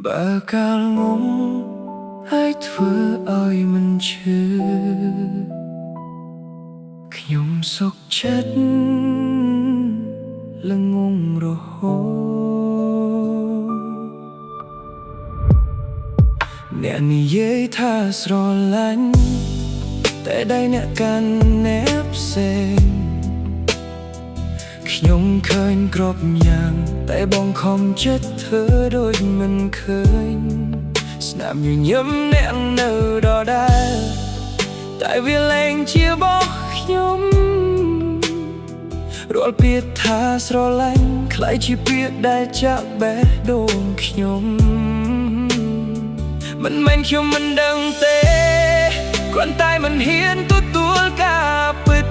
បើកាលងងហើយធ្វើឲ្យមិនឈឺខ្ញុំសុខចិត្តល្ងងរហូតអ្នកនិយាយថាស្រឡាញ់តែដៃអ្នកកាន់ណែបផ្សេងខ្ញុំឃើញគ្រប់យ៉ាងតែបងខំចិត្តធ្វើដូចមិនឃើញស្នាមញញឹមអ្នកនៅដដែលតែវាលែងជារបស់ខ្ញុំរាល់ពាក្យថាស្រឡាញ់ខ្ល้ายជាពាក្យដែលចាក់បេះដូងខ្ញុំមិនមែនខ្ញុំមិនដឹងទេគ្រាន់តែមិនហ៊ានទទួលការពិត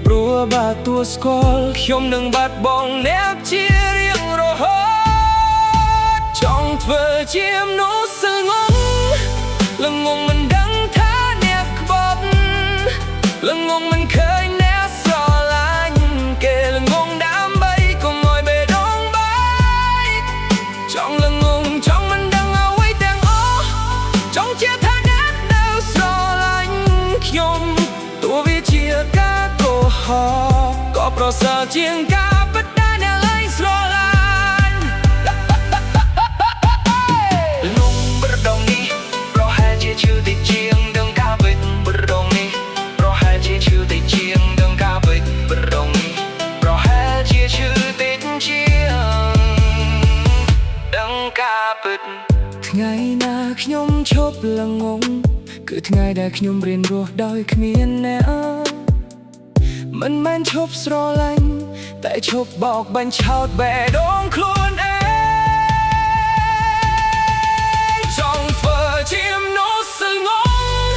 ព្រោះបើទួលស្គាល់ខ្ញុំនឹងបាត់បង់អ្នកជារៀងរហូតចង់ធ្វើជាមនុស្សល្ងងមិនដឹងថាអ្នកក្បត់ល្ងងមិនឃើញអ្នកស្រឡាញ់គេល្ងងដើម្បីកុំឲ្យបេះដូងបែកចង់ល្ងងចង់មិនដឹងអ្វីទាំងអស់ចង់ជាថាអ្នកនៅស្រឡាញ់ខ្ញុំទោះវាជាការកុហកក៏ប្រសើរជាងការពិតដែលអ្នកលែងស្រឡាញ់លងប្រដងនេះប្រហែលជាឈឺតិចជាងដឹងការពិតប្រដងនេះប្រហែលជាឈឺតិចជាងដឹងការពិតប្រដងនេះប្រហែលជាឈឺតិចជាងដឹងការពិតថ្ងៃណាខ្ញុំឈប់ល្ងងគឺថ្ងៃដែលខ្ញុំរៀនរស់ដោយគ្មានអ្នកមិនមែនឈប់ស្រឡាញ់តែឈប់បោកបញ្ឆោតបេះដូងខ្លួនឯងចង់ធ្វើជាមនុស្សល្ងង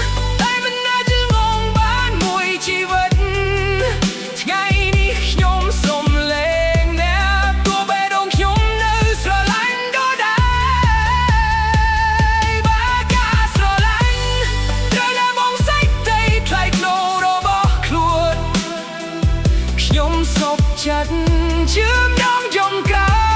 តែមិនអាចល្ងងបានមួយជីវិតថ្ងៃនេះខ្ញុំសុំលែងអ្នកទោះបេះដូងខ្ញុំនៅស្រឡាញ់ក៏ដែរបើការស្រឡាញ់ត្រូវតែបងសេចក្ដីថ្លៃថ្នូររបស់ខ្លួនខ្ញុំសុខចិត្តជឿម្ដងចំកា